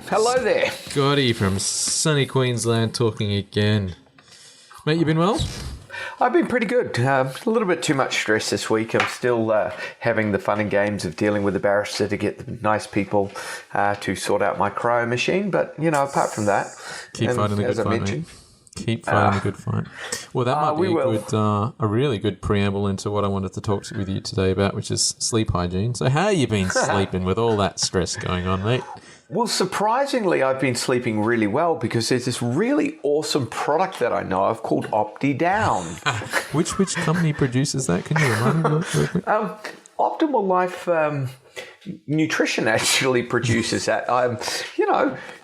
Hello there. Scotty from sunny Queensland talking again. Mate, you been well? I've been pretty good. A little bit too much stress this week. I'm still having the fun and games of dealing with the barrister to get the nice people to sort out my cryo machine. But, you know, apart from that... Keep fighting the good fight, mate. Keep fighting the good fight. Well, that might be a really good preamble into what I wanted to talk with you today about, which is sleep hygiene. So how have you been sleeping with all that stress going on, mate? Well, surprisingly, I've been sleeping really well because there's this really awesome product that I know of called OptiDown. Which company produces that? Can you remind me real quick? Optimal Life Nutrition actually produces that.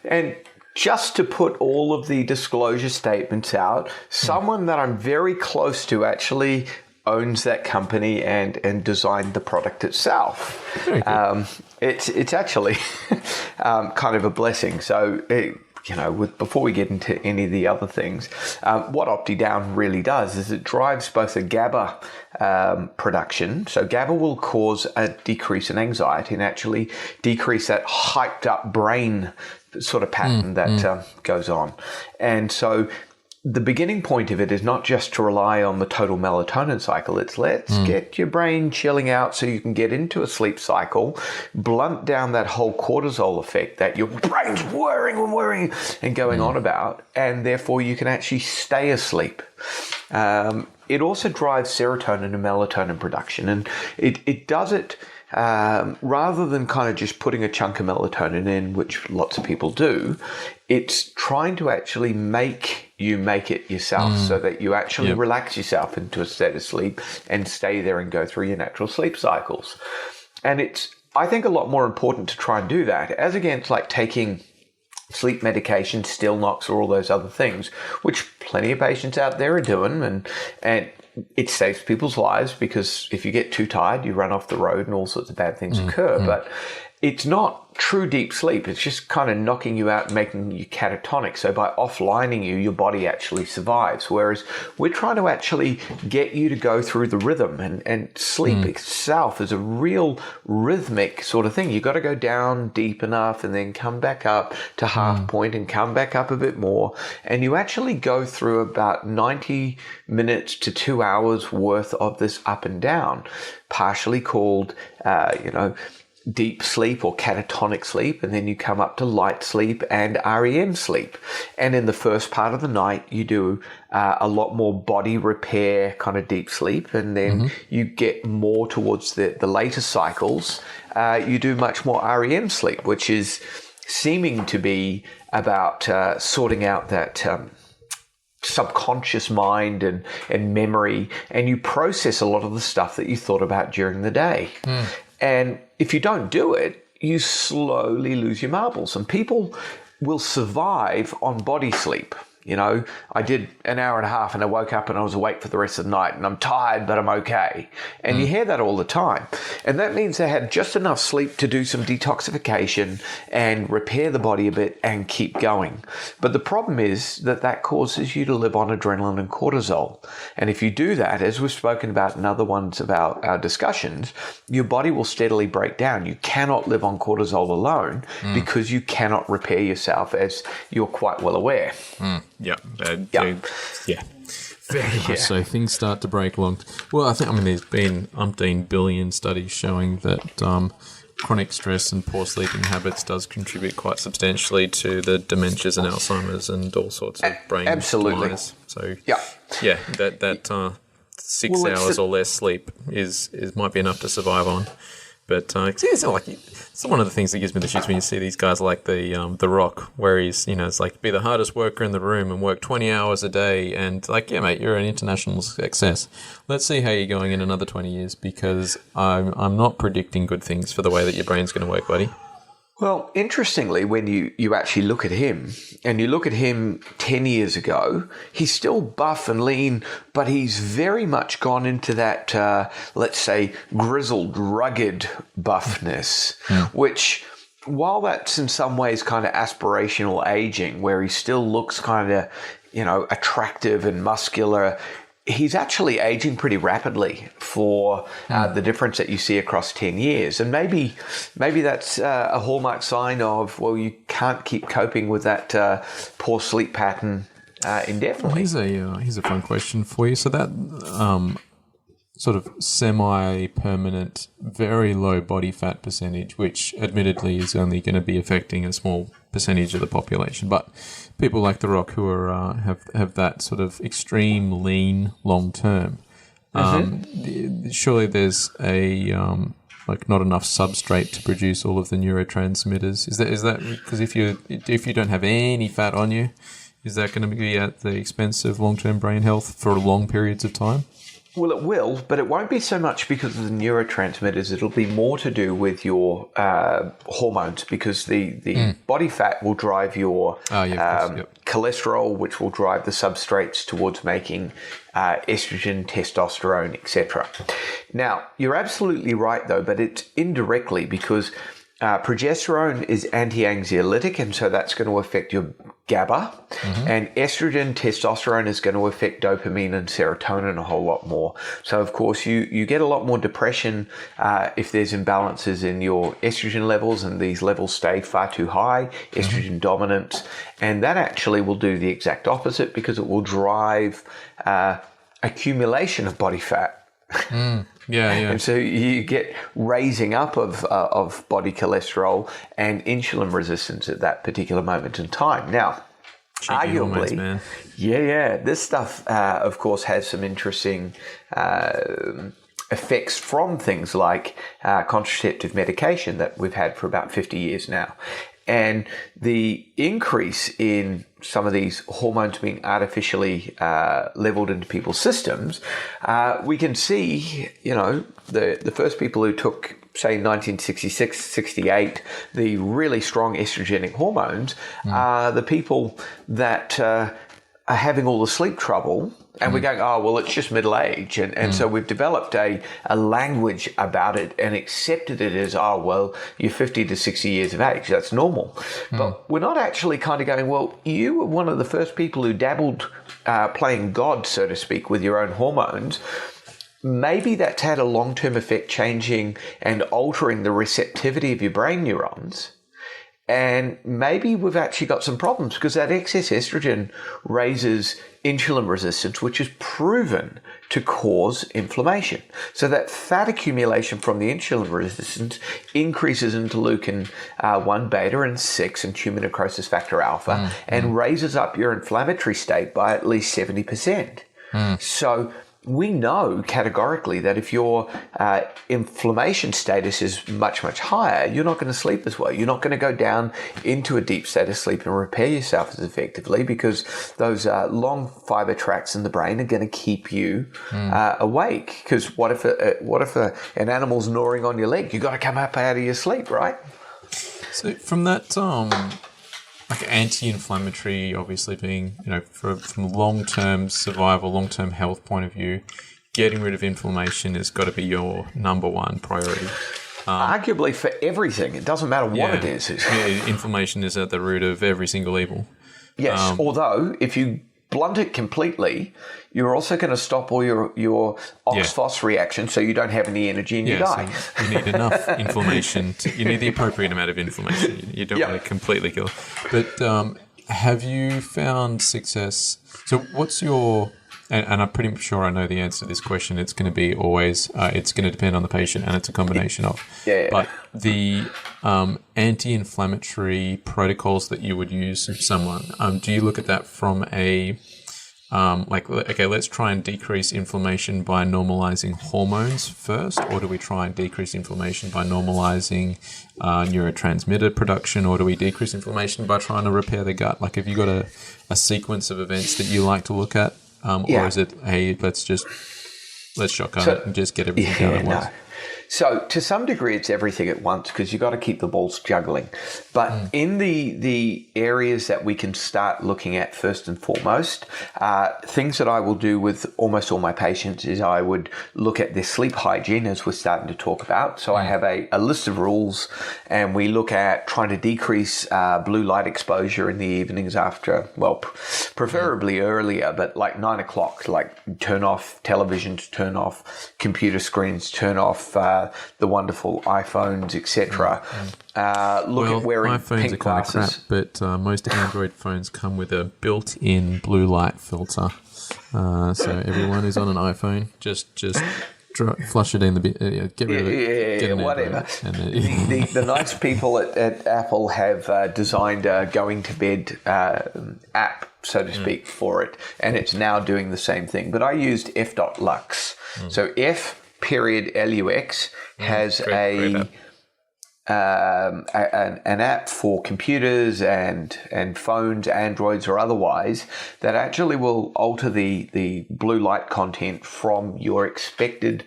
And just to put all of the disclosure statements out, someone that I'm very close to actually owns that company and designed the product itself. It's actually kind of a blessing. So, before we get into any of the other things, what OptiDown really does is it drives both a GABA production. So GABA will cause a decrease in anxiety and actually decrease that hyped up brain sort of pattern that goes on. And so the beginning point of it is not just to rely on the total melatonin cycle. It's let's get your brain chilling out so you can get into a sleep cycle, blunt down that whole cortisol effect that your brain's worrying and going on about, and therefore you can actually stay asleep. It also drives serotonin and melatonin production, and it does it rather than kind of just putting a chunk of melatonin in, which lots of people do. It's trying to actually make it yourself so that you actually relax yourself into a state of sleep and stay there and go through your natural sleep cycles. And it's, I think, a lot more important to try and do that as against like taking sleep medication, Stilnox, or all those other things, which plenty of patients out there are doing, and it saves people's lives because if you get too tired, you run off the road and all sorts of bad things occur. But it's not true deep sleep. It's just kind of knocking you out and making you catatonic. So by offlining you, your body actually survives. Whereas we're trying to actually get you to go through the rhythm, and sleep itself is a real rhythmic sort of thing. You've got to go down deep enough and then come back up to half point and come back up a bit more. And you actually go through about 90 minutes to 2 hours worth of this up and down, partially called, deep sleep or catatonic sleep, and then you come up to light sleep and REM sleep. And in the first part of the night, you do a lot more body repair kind of deep sleep, and then you get more towards the later cycles. You do much more REM sleep, which is seeming to be about sorting out that subconscious mind and memory, and you process a lot of the stuff that you thought about during the day. And if you don't do it, you slowly lose your marbles. And people will survive on body sleep. You know, I did an hour and a half and I woke up and I was awake for the rest of the night and I'm tired, but I'm okay. And you hear that all the time. And that means they had just enough sleep to do some detoxification and repair the body a bit and keep going. But the problem is that causes you to live on adrenaline and cortisol. And if you do that, as we've spoken about in other ones of our discussions, your body will steadily break down. You cannot live on cortisol alone because you cannot repair yourself, as you're quite well aware. Yeah. Very much so. Things start to break along. Well, there's been umpteen billion studies showing that chronic stress and poor sleeping habits does contribute quite substantially to the dementias and Alzheimer's and all sorts of brain demise. So, that 6 hours or less sleep is might be enough to survive on. But it's one of the things that gives me the shits when you see these guys like the Rock, where he's, it's like be the hardest worker in the room and work 20 hours a day, and like, yeah, mate, you're an international success. Let's see how you're going in another 20 years, because I'm not predicting good things for the way that your brain's going to work, buddy. Well, interestingly, when you actually look at him, and you look at him 10 years ago, he's still buff and lean, but he's very much gone into that, let's say, grizzled, rugged buffness, which, while that's in some ways kind of aspirational aging, where he still looks kind of, attractive and muscular, he's actually aging pretty rapidly for the difference that you see across 10 years. And maybe that's a hallmark sign of, well, you can't keep coping with that poor sleep pattern indefinitely. Here's a fun question for you. So that sort of semi-permanent, very low body fat percentage, which admittedly is only going to be affecting a small percentage of the population, but people like The Rock who are have that sort of extreme lean long term. Surely there's a like not enough substrate to produce all of the neurotransmitters. Is that because if you don't have any fat on you, is that going to be at the expense of long-term brain health for long periods of time? Well, it will, but it won't be so much because of the neurotransmitters. It'll be more to do with your hormones, because the body fat will drive your cholesterol, which will drive the substrates towards making estrogen, testosterone, etc. Now, you're absolutely right, though, but it's indirectly, because progesterone is anti-anxiolytic, and so that's going to affect your GABA, and estrogen, testosterone is going to affect dopamine and serotonin a whole lot more. So, of course, you get a lot more depression if there's imbalances in your estrogen levels, and these levels stay far too high, estrogen dominance, and that actually will do the exact opposite, because it will drive accumulation of body fat. And so you get raising up of body cholesterol and insulin resistance at that particular moment in time. Now, arguably, man. This stuff, of course, has some interesting effects from things like contraceptive medication that we've had for about 50 years now. And the increase in some of these hormones being artificially leveled into people's systems, we can see, the first people who took, say, 1966, 68, the really strong estrogenic hormones are the people that are having all the sleep trouble. And we're going, oh, well, it's just middle age. And so we've developed a language about it and accepted it as, oh, well, you're 50 to 60 years of age. That's normal. But we're not actually kind of going, well, you were one of the first people who dabbled playing God, so to speak, with your own hormones. Maybe that's had a long-term effect changing and altering the receptivity of your brain neurons. And maybe we've actually got some problems, because that excess estrogen raises insulin resistance, which is proven to cause inflammation. So that fat accumulation from the insulin resistance increases interleukin 1 beta and 6 and tumor necrosis factor alpha and raises up your inflammatory state by at least 70%. So we know categorically that if your inflammation status is much, much higher, you're not going to sleep as well. You're not going to go down into a deep state of sleep and repair yourself as effectively, because those long fiber tracts in the brain are going to keep you awake. Because what if an animal's gnawing on your leg? You've got to come up out of your sleep, right? So from that like anti-inflammatory, obviously being, from long-term survival, long-term health point of view, getting rid of inflammation has got to be your number one priority. Arguably for everything. It doesn't matter what it is. Inflammation is at the root of every single evil. Yes, although if you blunt it completely, you're also going to stop all your ox-phos reaction, so you don't have any energy and you die. So you need enough inflammation. You need the appropriate amount of inflammation. You don't want to completely kill. But have you found success? So what's your... And I'm pretty sure I know the answer to this question. It's going to be always, it's going to depend on the patient, and it's a combination of. But the anti-inflammatory protocols that you would use with someone, do you look at that from a, let's try and decrease inflammation by normalizing hormones first, or do we try and decrease inflammation by normalizing neurotransmitter production, or do we decrease inflammation by trying to repair the gut? Like, have you got a sequence of events that you like to look at? Or is it, hey, let's shotgun it and just get everything done at once? So to some degree, it's everything at once because you've got to keep the balls juggling. But in the areas that we can start looking at first and foremost, things that I will do with almost all my patients is I would look at their sleep hygiene, as we're starting to talk about. So I have a list of rules, and we look at trying to decrease blue light exposure in the evenings after, well, preferably earlier, but like 9 o'clock, like turn off televisions, turn off computer screens, turn off the wonderful iPhones, etc. Look at wearing iPhones pink are kind of crap, glasses. but most Android phones come with a built-in blue light filter. So everyone who's on an iPhone, just flush it in the get rid of it. Get an Whatever. Android. The nice people at Apple have designed a going to bed app, so to speak, for it, and it's now doing the same thing. But I used f.lux. So f.lux has great app. an app for computers and phones, Androids or otherwise, that actually will alter the blue light content from your expected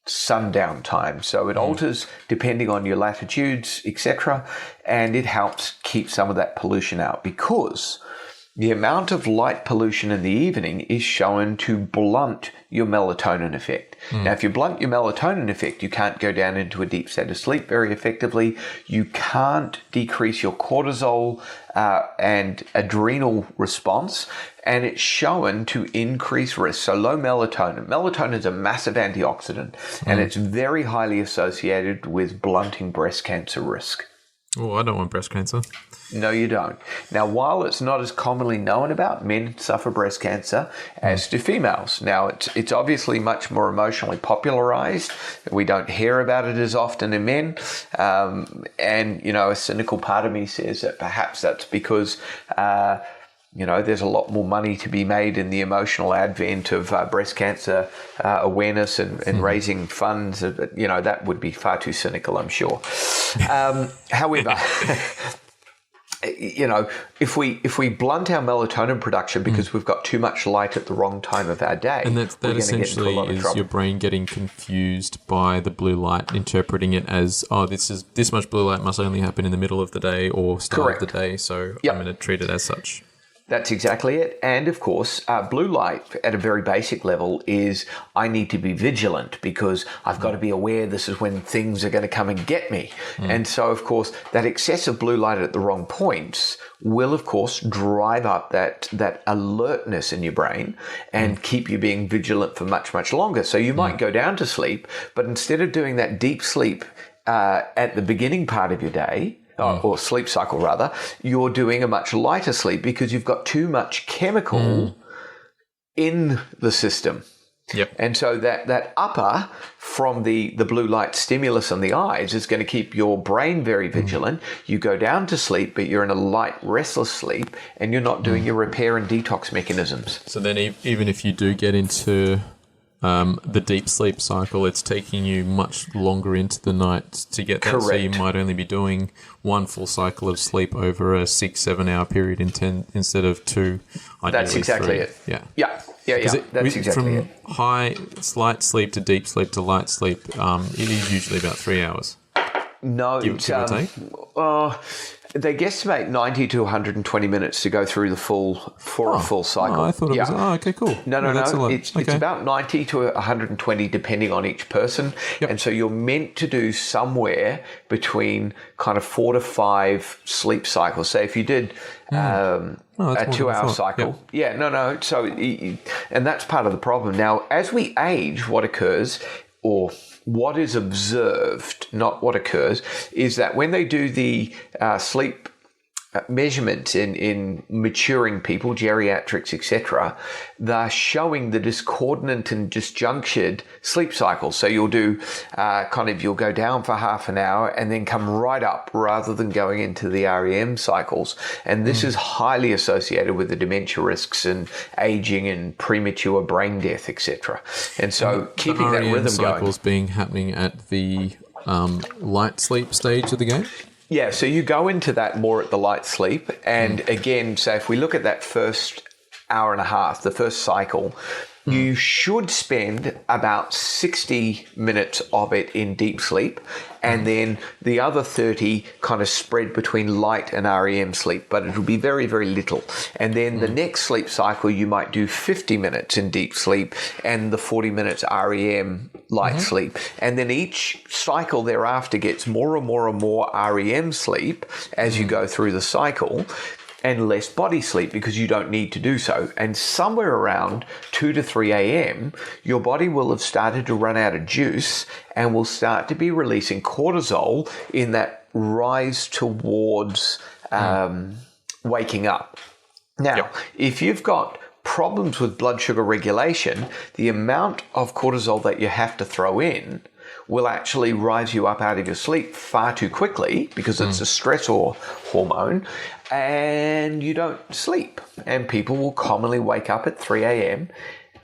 sundown time. So it alters depending on your latitudes, etc., and it helps keep some of that pollution out, because the amount of light pollution in the evening is shown to blunt your melatonin effect. Now, if you blunt your melatonin effect, you can't go down into a deep state of sleep very effectively. You can't decrease your cortisol and adrenal response, and it's shown to increase risk. So low melatonin. Melatonin is a massive antioxidant, and it's very highly associated with blunting breast cancer risk. Oh, I don't want breast cancer. No, you don't. Now, while it's not as commonly known about, men suffer breast cancer, as do females. Now, it's obviously much more emotionally popularized. We don't hear about it as often in men. And, a cynical part of me says that perhaps that's because there's a lot more money to be made in the emotional advent of breast cancer awareness and raising funds. That would be far too cynical, I'm sure. However, if we blunt our melatonin production because we've got too much light at the wrong time of our day, and that essentially is your brain getting confused by the blue light, interpreting it as, this much blue light must only happen in the middle of the day or start of the day, so I'm going to treat it as such. That's exactly it. And of course, blue light at a very basic level is I need to be vigilant because I've got to be aware this is when things are going to come and get me. And so, of course, that excessive blue light at the wrong points will, of course, drive up that alertness in your brain and keep you being vigilant for much, much longer. So you might go down to sleep, but instead of doing that deep sleep at the beginning part of your day, or sleep cycle rather, you're doing a much lighter sleep because you've got too much chemical in the system. Yep. And so that upper from the blue light stimulus on the eyes is going to keep your brain very vigilant. You go down to sleep, but you're in a light, restless sleep, and you're not doing your repair and detox mechanisms. So then even if you do get into the deep sleep cycle, it's taking you much longer into the night to get that. Correct. So you might only be doing one full cycle of sleep over a 6-7 hour period instead of 2. That's exactly 3. it. Yeah. That's exactly it. From high light sleep to deep sleep to light sleep, it is usually about 3 hours. No, give or take. They guesstimate 90 to 120 minutes to go through the full cycle. Oh, I thought it was. Oh, okay, cool. No. That's a lot. It's about 90 to 120 depending on each person. Yep. And so you're meant to do somewhere between kind of 4 to 5 sleep cycles. So if you did a 2-hour cycle. Yep. Yeah, So, and that's part of the problem. Now, as we age, what occurs, or what is observed, not what occurs, is that when they do the sleep measurements in maturing people, geriatrics, etc., they're showing the discordant and disjunctured sleep cycles. So you'll do you'll go down for half an hour and then come right up rather than going into the REM cycles. And this is highly associated with the dementia risks and aging and premature brain death, etc. And so keeping that rhythm cycles going. happening at the light sleep stage of the game. Yeah, so you go into that more at the light sleep. And again, so if we look at that first hour and a half, the first cycle, You should spend about 60 minutes of it in deep sleep, and then the other 30 kind of spread between light and REM sleep, but it'll be very, very little. And then the next sleep cycle, you might do 50 minutes in deep sleep and the 40 minutes REM light sleep. And then each cycle thereafter gets more and more and more REM sleep as you go through the cycle, and less body sleep because you don't need to do so. And somewhere around 2 to 3 a.m., your body will have started to run out of juice and will start to be releasing cortisol in that rise towards waking up. Now, if you've got problems with blood sugar regulation, the amount of cortisol that you have to throw in will actually rise you up out of your sleep far too quickly because it's a stressor hormone, and you don't sleep. And people will commonly wake up at 3 a.m.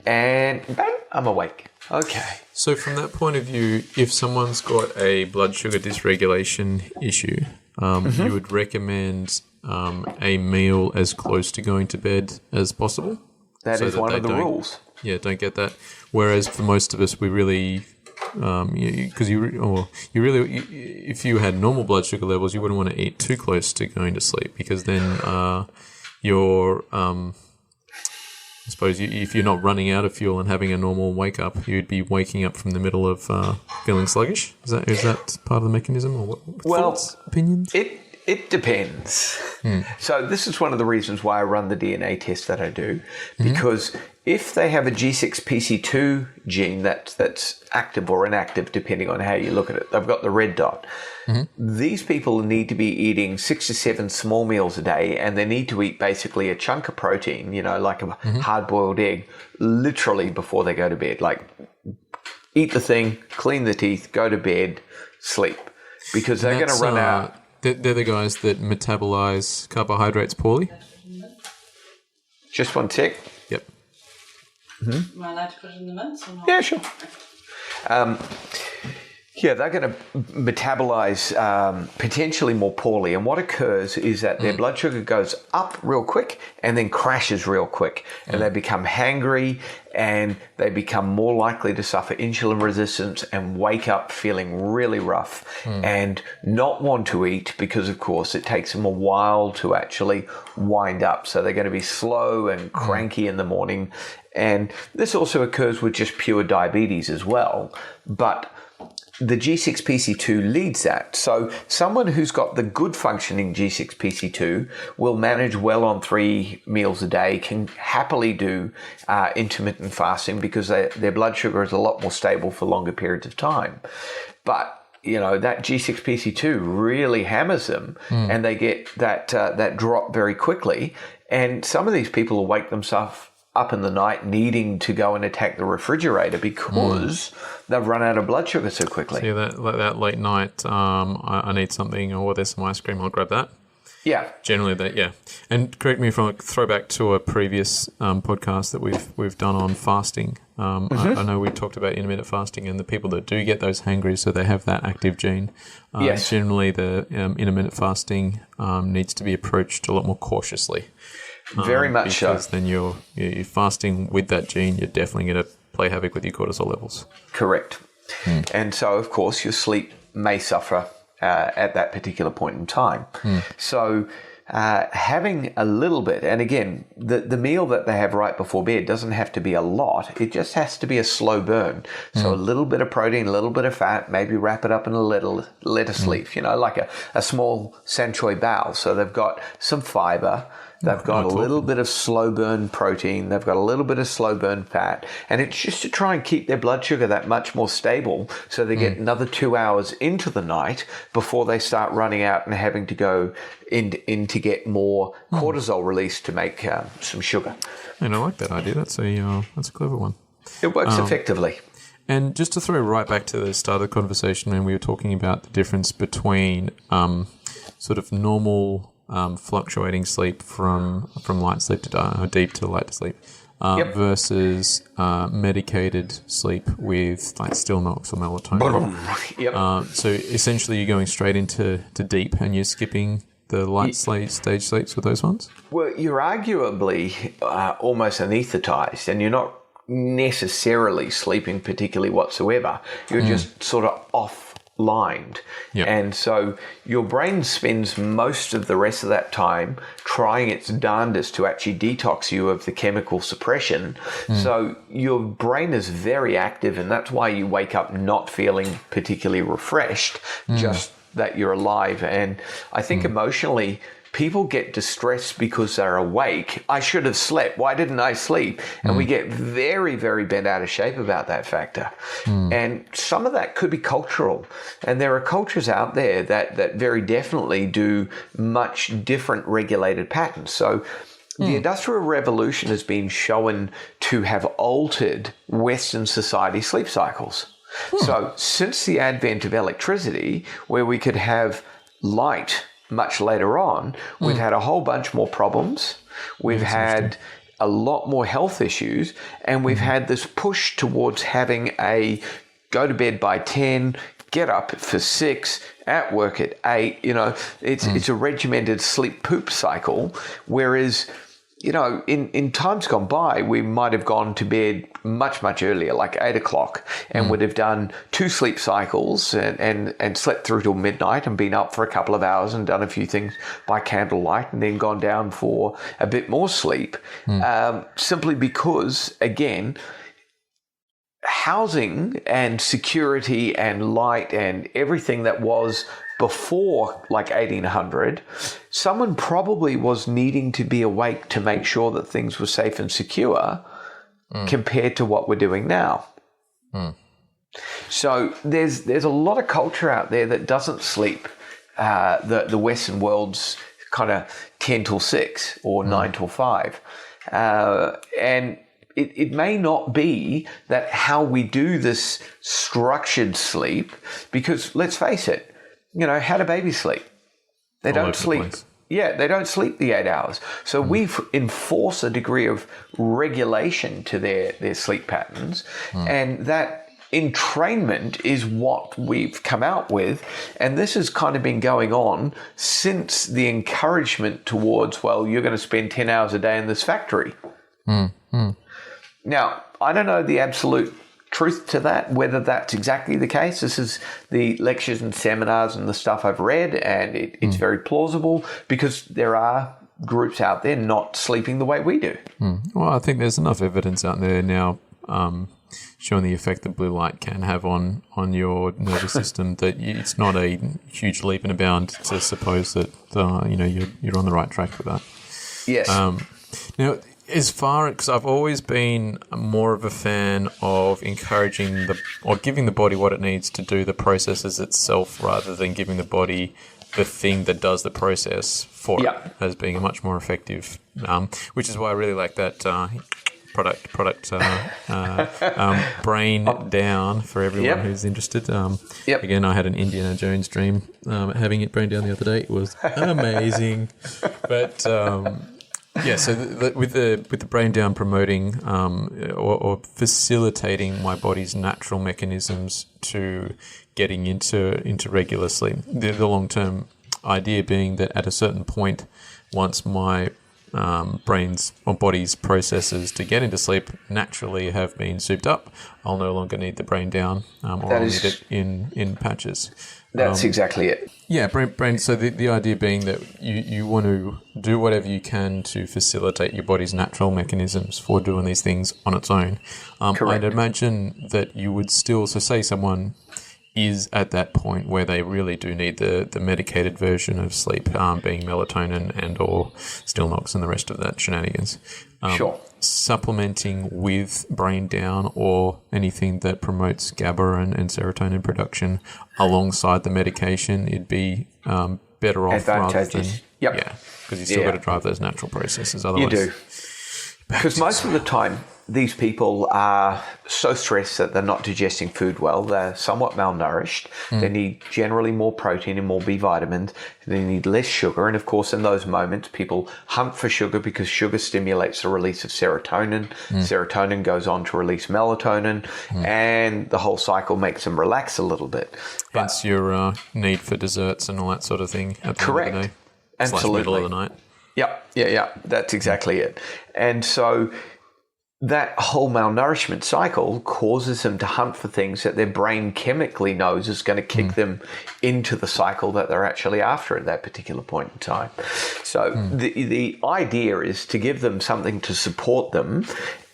and bang, I'm awake. Okay. So from that point of view, if someone's got a blood sugar dysregulation issue, you would recommend a meal as close to going to bed as possible? That is one of the rules. Yeah, don't get that. Whereas for most of us, we really... if you had normal blood sugar levels, you wouldn't want to eat too close to going to sleep, because then I suppose if you're not running out of fuel and having a normal wake up, you'd be waking up from the middle of feeling sluggish. Is that part of the mechanism, or what? Thoughts, opinions? It depends. So this is one of the reasons why I run the DNA test that I do, because if they have a G6PC2 gene that's active or inactive, depending on how you look at it, they've got the red dot. These people need to be eating 6 to 7 small meals a day, and they need to eat basically a chunk of protein, like a hard-boiled egg, literally before they go to bed. Like, eat the thing, clean the teeth, go to bed, sleep, because they're going to run out. They're the guys that metabolize carbohydrates poorly? Just one sec. Yep. Am I allowed to put it in the mints or not? Yeah, sure. They're going to metabolize potentially more poorly. And what occurs is that their blood sugar goes up real quick and then crashes real quick. And they become hangry, and they become more likely to suffer insulin resistance and wake up feeling really rough and not want to eat, because, of course, it takes them a while to actually wind up. So they're going to be slow and cranky in the morning. And this also occurs with just pure diabetes as well. But the G6PC2 leads that. So someone who's got the good functioning G6PC2 will manage well on 3 meals a day, can happily do intermittent fasting because their blood sugar is a lot more stable for longer periods of time. But that G6PC2 really hammers them, and they get that drop very quickly. And some of these people will wake themselves up in the night needing to go and attack the refrigerator because they've run out of blood sugar so quickly. So that late night, I need something, or there's some ice cream, I'll grab that. Yeah. Generally that, yeah. And correct me if I throw back to a previous podcast that we've done on fasting. I know we talked about intermittent fasting and the people that do get those hangry, so they have that active gene. Yes. Generally, the intermittent fasting needs to be approached a lot more cautiously. Very much so. Because then you're fasting with that gene, you're definitely going to play havoc with your cortisol levels. Correct. And so, of course, your sleep may suffer at that particular point in time. So having a little bit, and again, the meal that they have right before bed doesn't have to be a lot. It just has to be a slow burn. So a little bit of protein, a little bit of fat, maybe wrap it up in a lettuce leaf, like a small sanchoy bao. So they've got some fiber. They've got a little bit of slow burn protein. They've got a little bit of slow burn fat. And it's just to try and keep their blood sugar that much more stable, so they get another 2 hours into the night before they start running out and having to go in to get more cortisol released to make some sugar. And I like that idea. That's a clever one. It works effectively. And just to throw right back to the start of the conversation when we were talking about the difference between sort of normal fluctuating sleep from light sleep to deep to light sleep versus medicated sleep with like Stilnox or melatonin. So essentially you're going straight into deep and you're skipping the light stage sleeps with those ones? Well, you're arguably almost anaesthetized, and you're not necessarily sleeping particularly whatsoever. You're just sort of offlined. Yep. And so your brain spends most of the rest of that time trying its darndest to actually detox you of the chemical suppression. So your brain is very active, and that's why you wake up not feeling particularly refreshed, just that you're alive. And I think emotionally, people get distressed because they're awake. I should have slept. Why didn't I sleep? And we get very, very bent out of shape about that factor. And some of that could be cultural. And there are cultures out there that very definitely do much different regulated patterns. So the Industrial Revolution has been shown to have altered Western society sleep cycles. So since the advent of electricity, where we could have light much later on, we've had a whole bunch more problems. We've had a lot more health issues, and we've had this push towards having a go to bed by 10, get up for 6, at work at 8. You know, it's a regimented sleep poop cycle, whereas, you know, in times gone by, we might have gone to bed much, much earlier, like 8 o'clock, and would have done 2 sleep cycles and slept through till midnight and been up for a couple of hours and done a few things by candlelight and then gone down for a bit more sleep, simply because, again, housing and security and light and everything that was before like 1800, someone probably was needing to be awake to make sure that things were safe and secure compared to what we're doing now. So there's a lot of culture out there that doesn't sleep the Western world's kind of 10 till 6 or 9 till 5. And it may not be that how we do this structured sleep, because let's face it, you know, how do babies sleep? They don't sleep. Yeah, they don't sleep the 8 hours. So we enforce a degree of regulation to their sleep patterns, and that entrainment is what we've come out with. And this has kind of been going on since the encouragement towards, well, you're going to spend 10 hours a day in this factory. Now, I don't know the absolute truth to that, whether that's exactly the case. This is the lectures and seminars and the stuff I've read, and it's very plausible because there are groups out there not sleeping the way we do. Well, I think there's enough evidence out there now showing the effect that blue light can have on your nervous system that it's not a huge leap and a bound to suppose that you're on the right track with that. Yes. Now, as far as I've always been more of a fan of encouraging or giving the body what it needs to do the processes itself, rather than giving the body the thing that does the process for it, as being a much more effective. Which is why I really like that product Brain Down for everyone who's interested. Again, I had an Indiana Jones dream having it Brain Down the other day. It was amazing, but. Yeah, so with the Brain Down promoting or facilitating my body's natural mechanisms to getting into regular sleep, the long-term idea being that at a certain point, once my brain's or body's processes to get into sleep naturally have been souped up, I'll no longer need the Brain Down, or I'll need it in patches. That's exactly it. Yeah, brain. So the idea being that you want to do whatever you can to facilitate your body's natural mechanisms for doing these things on its own. Correct. I'd imagine that you would still, so say someone is at that point where they really do need the medicated version of sleep, being melatonin and or Stilnox and the rest of that shenanigans. Sure. Supplementing with Brain Down or anything that promotes GABA and serotonin production alongside the medication, it'd be better off rather than... Yeah, because you still got to drive those natural processes. Otherwise, you do. Because most of the time, these people are so stressed that they're not digesting food well. They're somewhat malnourished. They need generally more protein and more B vitamins. They need less sugar. And of course, in those moments, people hunt for sugar because sugar stimulates the release of serotonin. Serotonin goes on to release melatonin, and the whole cycle makes them relax a little bit. Hence your need for desserts and all that sort of thing at the end of the day. Absolutely. Middle of the night. Yeah. That's exactly it. And so that whole malnourishment cycle causes them to hunt for things that their brain chemically knows is going to kick them into the cycle that they're actually after at that particular point in time. So the idea is to give them something to support them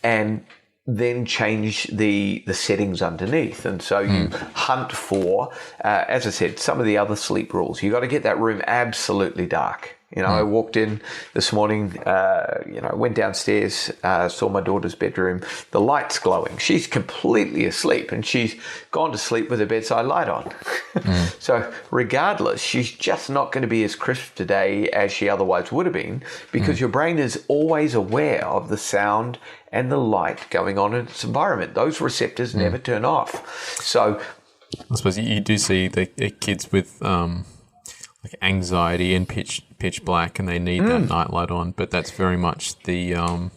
and then change the settings underneath. And so you hunt for, as I said, some of the other sleep rules. You got to get that room absolutely dark. I walked in this morning, went downstairs, saw my daughter's bedroom, the light's glowing. She's completely asleep and she's gone to sleep with her bedside light on. So regardless, she's just not going to be as crisp today as she otherwise would have been, because your brain is always aware of the sound and the light going on in its environment. Those receptors never turn off. So I suppose you do see the kids with like anxiety and pitch black, and they need that nightlight on. But that's very much the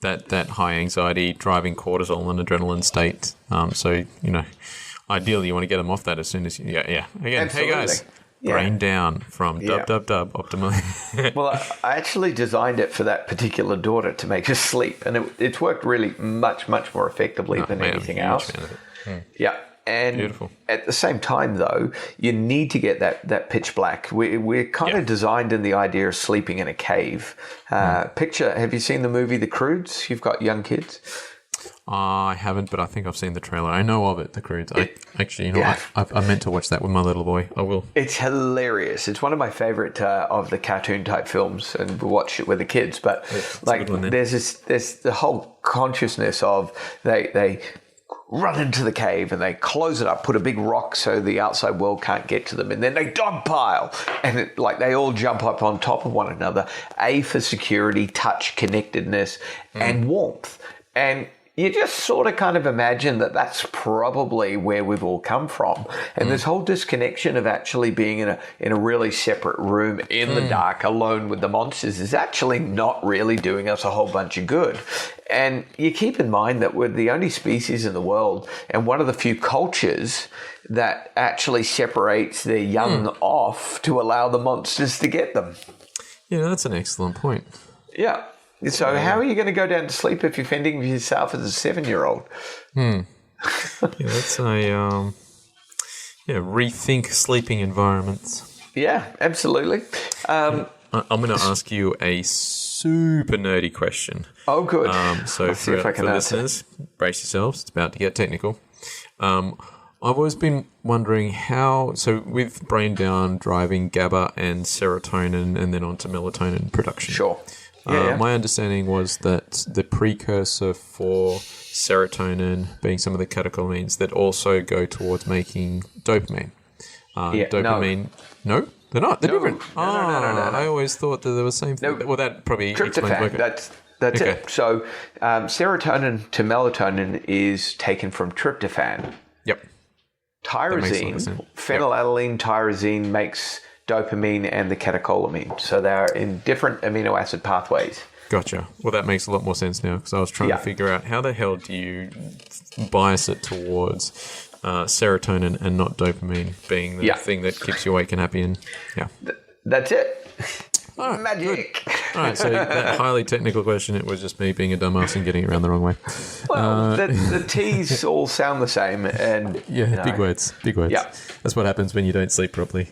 that high anxiety driving cortisol and adrenaline state. So ideally you want to get them off that as soon as Again, absolutely. Hey guys, brain down from dub optimally. Well, I actually designed it for that particular daughter to make her sleep, and it's worked really much more effectively than anything else. Yeah. And beautiful. At the same time, though, you need to get that pitch black. We're kind of designed in the idea of sleeping in a cave. Have you seen the movie The Croods? You've got young kids. I haven't, but I think I've seen the trailer. I know of it, The Croods. I meant to watch that with my little boy. I will. It's hilarious. It's one of my favorite of the cartoon type films, and we watch it with the kids. But there's the whole consciousness of they run into the cave and they close it up, put a big rock so the outside world can't get to them, and then they dogpile, and they all jump up on top of one another, for security, touch, connectedness, and warmth. And you just sort of kind of imagine that that's probably where we've all come from. And this whole disconnection of actually being in a really separate room in the dark alone with the monsters is actually not really doing us a whole bunch of good. And you keep in mind that we're the only species in the world and one of the few cultures that actually separates their young off to allow the monsters to get them. Yeah, that's an excellent point. Yeah. So how are you going to go down to sleep if you're fending for yourself as a 7-year-old? That's a rethink sleeping environments. Yeah, absolutely. I'm going to ask you a super nerdy question. Oh, good. So Let's see if I can for answer. listeners, brace yourselves. It's about to get technical. I've always been wondering so with brain down driving GABA and serotonin and then onto melatonin production. Sure. Yeah. My understanding was that the precursor for serotonin being some of the catecholamines that also go towards making dopamine. Dopamine. No, they're not. They're different. No. I always thought that they were the same thing. No. Well, that probably explains Tryptophan. why. That's Okay. it. So serotonin to melatonin is taken from tryptophan. Yep. makes a lot of Tyrosine, sense. phenylalanine tyrosine makes dopamine and the catecholamine. So they're in different amino acid pathways. Gotcha. Well, that makes a lot more sense now because I was trying to figure out how the hell do you bias it towards serotonin and not dopamine being the thing that keeps you awake and happy. And That's it. Oh, Magic. All right, so that highly technical question, it was just me being a dumbass and getting it around the wrong way. Well, the T's all sound the same. And big words. Yeah. That's what happens when you don't sleep properly.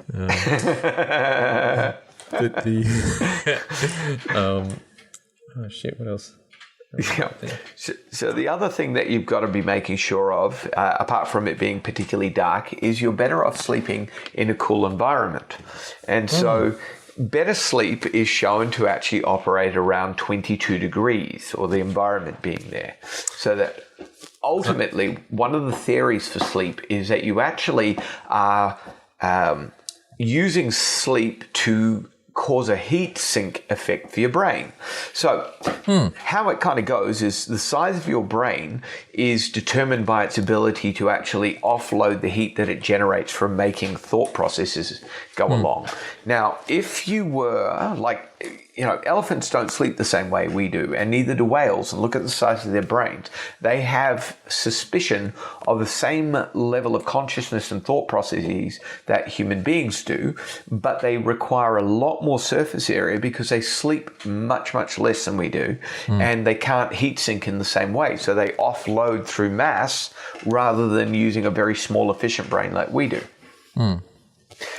Oh, shit, what else? Yeah. So the other thing that you've got to be making sure of, apart from it being particularly dark, is you're better off sleeping in a cool environment. And so better sleep is shown to actually operate around 22 degrees, or the environment being there. So that ultimately, one of the theories for sleep is that you actually are using sleep to cause a heat sink effect for your brain. So how it kind of goes is the size of your brain is determined by its ability to actually offload the heat that it generates from making thought processes go along. Now, if you were elephants don't sleep the same way we do, and neither do whales. And look at the size of their brains. They have suspicion of the same level of consciousness and thought processes that human beings do, but they require a lot more surface area because they sleep much, much less than we do, and they can't heat sink in the same way. So they offload through mass rather than using a very small, efficient brain like we do.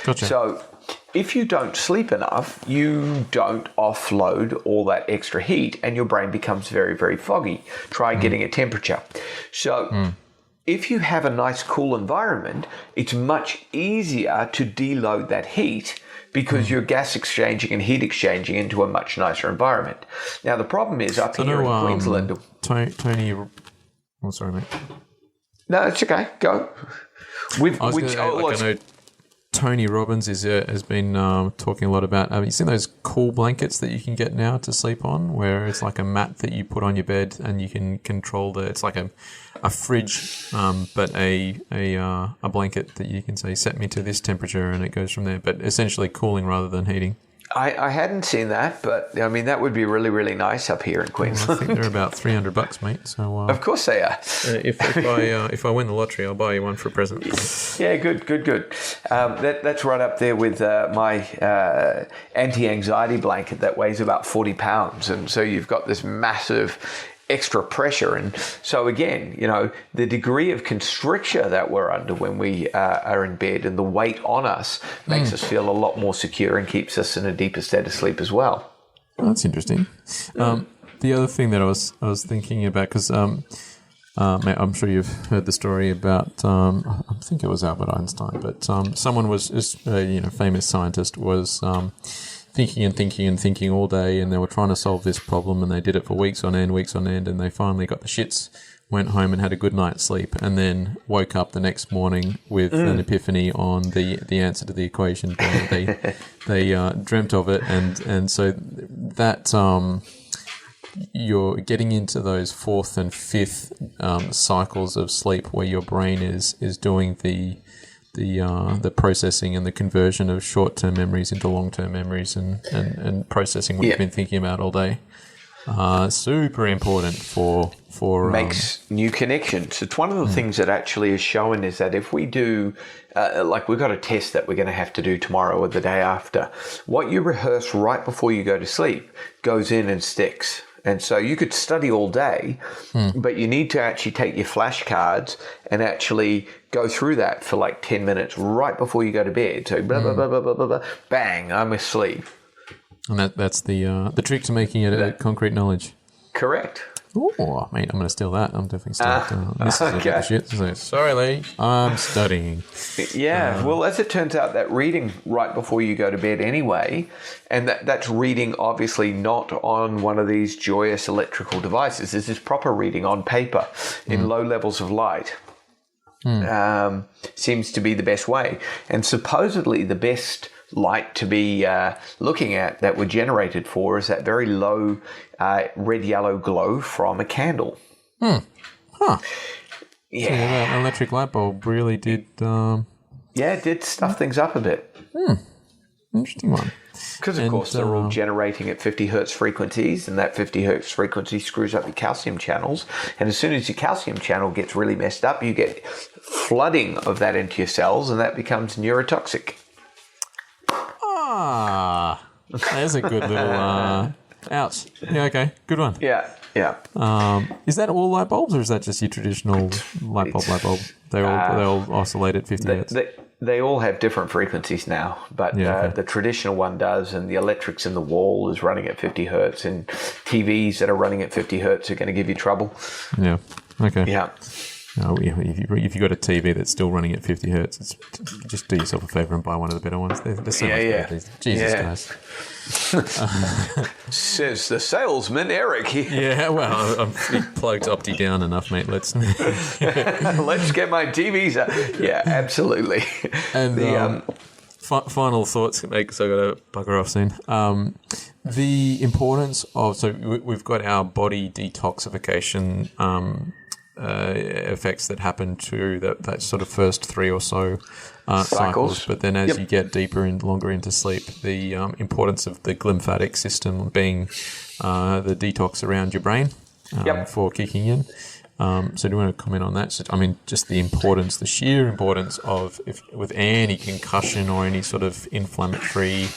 Gotcha. So if you don't sleep enough, you don't offload all that extra heat and your brain becomes very, very foggy. Try getting a temperature. So if you have a nice cool environment, it's much easier to deload that heat because you're gas exchanging and heat exchanging into a much nicer environment. Now, the problem is up here in Queensland... Tony... Oh, sorry, mate. No, it's okay. Go. I know Tony Robbins has been talking a lot about. You seen those cool blankets that you can get now to sleep on, where it's like a mat that you put on your bed and you can control it's like a fridge, but a blanket that you can say set me to this temperature and it goes from there. But essentially cooling rather than heating. I hadn't seen that, but I mean that would be really, really nice up here in Queensland. I think they're about $300, mate. So of course they are. If I win the lottery, I'll buy you one for a present. Yeah, good. That's right up there with my anti-anxiety blanket that weighs about 40 pounds, and so you've got this massive extra pressure. And so again, the degree of constriction that we're under when we are in bed and the weight on us makes us feel a lot more secure and keeps us in a deeper state of sleep as well. Oh, that's interesting. The other thing that I was thinking about, because mate, I'm sure you've heard the story about, I think it was Albert Einstein, but someone was, famous scientist was thinking all day, and they were trying to solve this problem, and they did it for weeks on end, and they finally got the shits, went home and had a good night's sleep, and then woke up the next morning with an epiphany on the answer to the equation. They dreamt of it, and so that you're getting into those fourth and fifth cycles of sleep where your brain is doing the processing and the conversion of short-term memories into long-term memories and processing what you've been thinking about all day. Super important for makes new connections. It's one of the things that actually is shown is that if we do, we've got a test that we're going to have to do tomorrow or the day after, what you rehearse right before you go to sleep goes in and sticks. And so you could study all day, but you need to actually take your flashcards and actually go through that for like 10 minutes right before you go to bed. So blah, blah, blah, blah, blah, blah, blah, bang, I'm asleep. And that's the trick to making it a concrete knowledge. Correct. Oh, mate, I'm going to steal that. I'm definitely stealing this. Okay. Is shit. So, sorry, Lee. I'm studying. Yeah. Well, as it turns out, that reading right before you go to bed anyway, and that's reading obviously not on one of these joyous electrical devices. This is proper reading on paper in low levels of light. Seems to be the best way. And supposedly the best light to be looking at that we're generated for is that very low red-yellow glow from a candle. Huh. Yeah. So that electric light bulb really did... it did stuff things up a bit. Interesting one. Because, of course, they're all generating at 50 hertz frequencies, and that 50 hertz frequency screws up your calcium channels. And as soon as your calcium channel gets really messed up, you get flooding of that into your cells, and that becomes neurotoxic. There's a good little ouch. Yeah, okay, good one. Yeah. Is that all light bulbs, or is that just your traditional light bulb? They all oscillate at 50 hertz. They all have different frequencies now, but the traditional one does, and the electrics in the wall is running at 50 hertz, and TVs that are running at 50 hertz are going to give you trouble. Yeah. Okay. Yeah. If you've got a TV that's still running at 50 hertz, just do yourself a favour and buy one of the better ones. They're so much better. Jesus Christ. Says the salesman, Eric. Yeah, well, I'm plugged Opti down enough, mate. Let's get my TVs up. Yeah, absolutely. And final thoughts, mate, because I've got to bugger off soon. The importance of... So we've got our body detoxification effects that happen to that sort of first 3 or so cycles. But then as you get deeper and longer into sleep, the importance of the glymphatic system being the detox around your brain for kicking in. So do you want to comment on that? So, I mean, just the importance, the sheer importance of with any concussion or any sort of inflammatory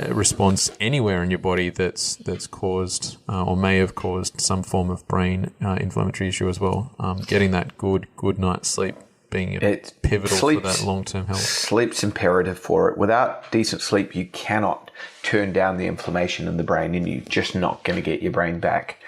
response anywhere in your body that's caused or may have caused some form of brain inflammatory issue as well. Getting that good night's sleep being pivotal for that long-term health. Sleep's imperative for it. Without decent sleep, you cannot turn down the inflammation in the brain, and you're just not going to get your brain back.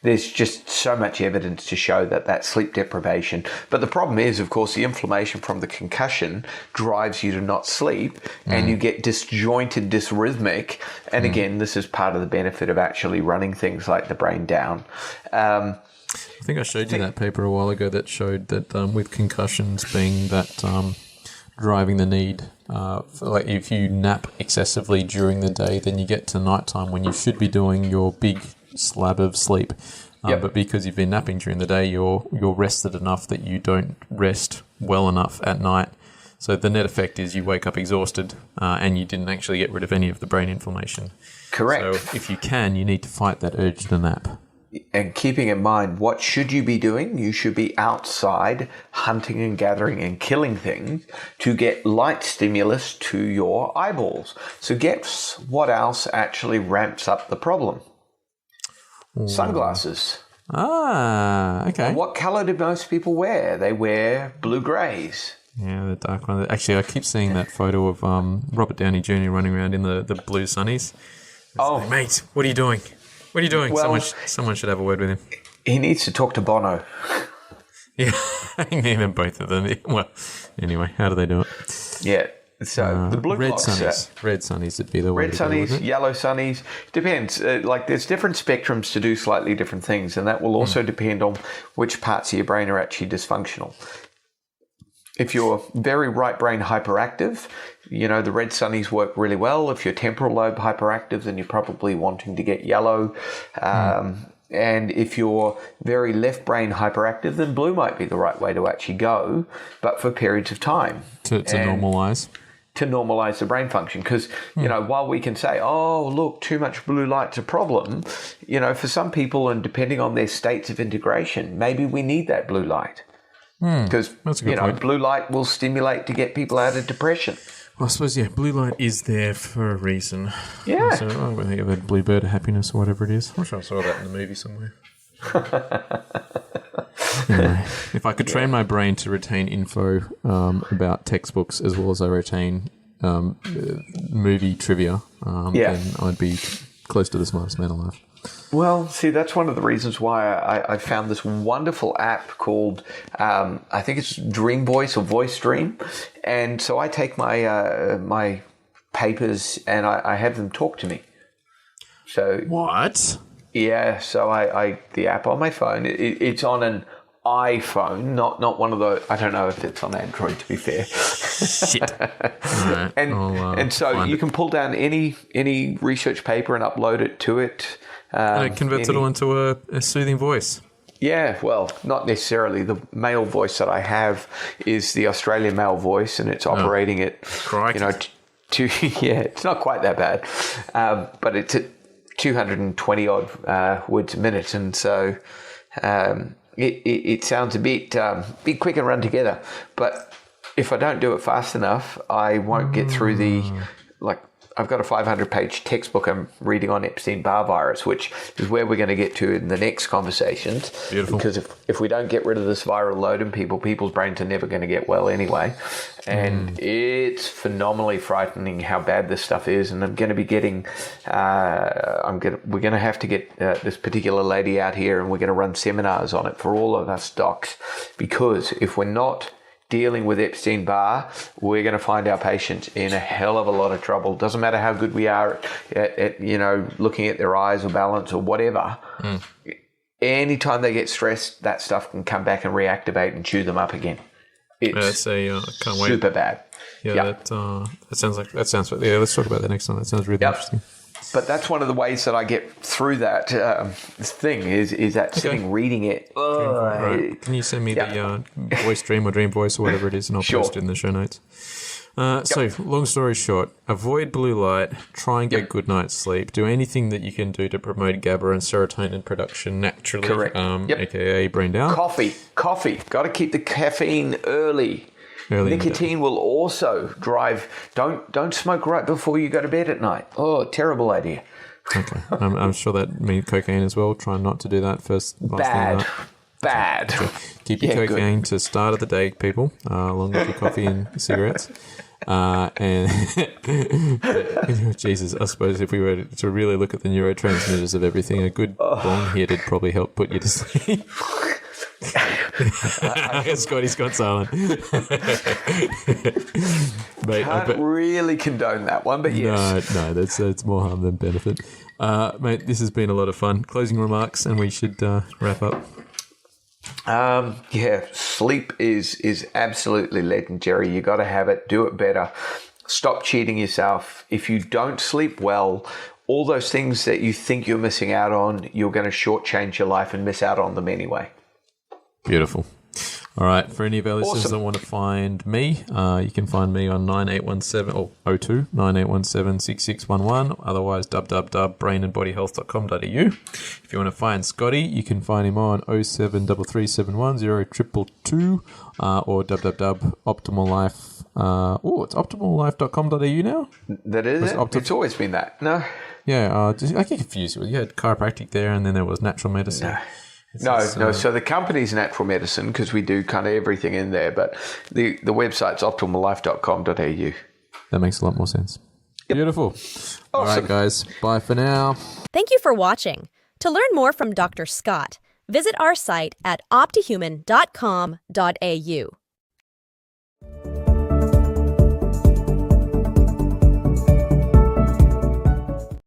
There's just so much evidence to show that sleep deprivation. But the problem is, of course, the inflammation from the concussion drives you to not sleep, and you get disjointed, dysrhythmic. And again, this is part of the benefit of actually running things like the brain down. I think I showed you that paper a while ago that showed that with concussions being that driving the need, like if you nap excessively during the day, then you get to nighttime when you should be doing your big slab of sleep. But because you've been napping during the day, you're rested enough that you don't rest well enough at night. So the net effect is you wake up exhausted and you didn't actually get rid of any of the brain inflammation. Correct. So if you can, you need to fight that urge to nap. And keeping in mind, what should you be doing? You should be outside hunting and gathering and killing things to get light stimulus to your eyeballs. So guess what else actually ramps up the problem? Sunglasses. Okay. And what color do most people wear? They wear blue-grays. Yeah, the dark one. Actually, I keep seeing that photo of Robert Downey Jr. running around in the blue sunnies. Like, mate, what are you doing? What are you doing? Well, someone should have a word with him. He needs to talk to Bono. Yeah, him and both of them. Well, anyway, how do they do it? Yeah, so the blue red box, sunnies. Red sunnies would be the way. Red sunnies, yellow sunnies. Depends. Like there's different spectrums to do slightly different things, and that will also depend on which parts of your brain are actually dysfunctional. If you're very right brain hyperactive, the red sunnies work really well. If you're temporal lobe hyperactive, then you're probably wanting to get yellow. And if you're very left brain hyperactive, then blue might be the right way to actually go, but for periods of time. To normalize. To normalize the brain function. Because, while we can say, oh, look, too much blue light's a problem, for some people, and depending on their states of integration, maybe we need that blue light. Because, blue light will stimulate to get people out of depression. Well, I suppose, blue light is there for a reason. Yeah. So I think of a bluebird of happiness or whatever it is. I'm sure I saw that in the movie somewhere. Anyway, if I could train my brain to retain info about textbooks as well as I retain movie trivia, then I'd be close to the smartest man alive. Well, see, that's one of the reasons why I found this wonderful app called, I think it's Dream Voice or Voice Dream. And so I take my my papers and I have them talk to me. So what? Yeah, so I the app on my phone, it's on an iPhone, not one of those. I don't know if it's on Android, to be fair. Shit. Right, and so you can pull down any research paper and upload it to it. And it converts it all into a soothing voice. Yeah, well, not necessarily. The male voice that I have is the Australian male voice, and it's operating at, it's not quite that bad, but it's at 220 odd words a minute, and so it sounds a bit quick and run together. But if I don't do it fast enough, I won't get through I've got a 500-page textbook I'm reading on Epstein-Barr virus, which is where we're going to get to in the next conversations. Beautiful. Because if we don't get rid of this viral load in people's brains are never going to get well anyway. And it's phenomenally frightening how bad this stuff is. And I'm going to be getting, we're going to have to get this particular lady out here, and we're going to run seminars on it for all of us docs. Because if we're not dealing with Epstein-Barr, we're going to find our patients in a hell of a lot of trouble. Doesn't matter how good we are at looking at their eyes or balance or whatever. Anytime they get stressed, that stuff can come back and reactivate and chew them up again. It's can't wait. super bad. Yeah, that sounds. Yeah, let's talk about that next time. That sounds really interesting. But that's one of the ways that I get through that thing is that sitting reading it. Right. Can you send me the voice stream or dream voice or whatever it is, and I'll post it in the show notes. So, long story short, avoid blue light, try and get good night's sleep, do anything that you can do to promote GABA and serotonin production naturally, Correct. aka brain down. Coffee. Got to keep the caffeine early. Nicotine will also drive. Don't smoke right before you go to bed at night. Oh, terrible idea. Okay, I'm sure that means cocaine as well. Try not to do that last thing Bad. Okay. Keep your cocaine to start of the day, people, along with your coffee and cigarettes. And Jesus, I suppose if we were to really look at the neurotransmitters of everything, a good bong hit would probably help put you to sleep. Scotty's gone silent. Mate, Can't really condone that one, but yes. No, it's more harm than benefit. Mate, this has been a lot of fun. Closing remarks, and we should wrap up. Sleep is absolutely legendary. You got to have it. Do it better. Stop cheating yourself. If you don't sleep well, all those things that you think you're missing out on, you're going to shortchange your life and miss out on them anyway. Beautiful. All right. For any of our listeners that want to find me, you can find me on 9817-6611. Otherwise, www.brainandbodyhealth.com.au. If you want to find Scotty, you can find him on 0733710222 or www.optimallife. It's optimallife.com.au now. That is it. It's always been that. No. Yeah. I get confused. You had chiropractic there, and then there was natural medicine. No. So the company's Natural Medicine because we do kind of everything in there, but the website's optimallife.com.au. That makes a lot more sense. Yep. Beautiful. Awesome. All right, guys. Bye for now. Thank you for watching. To learn more from Dr. Scott, visit our site at optihuman.com.au.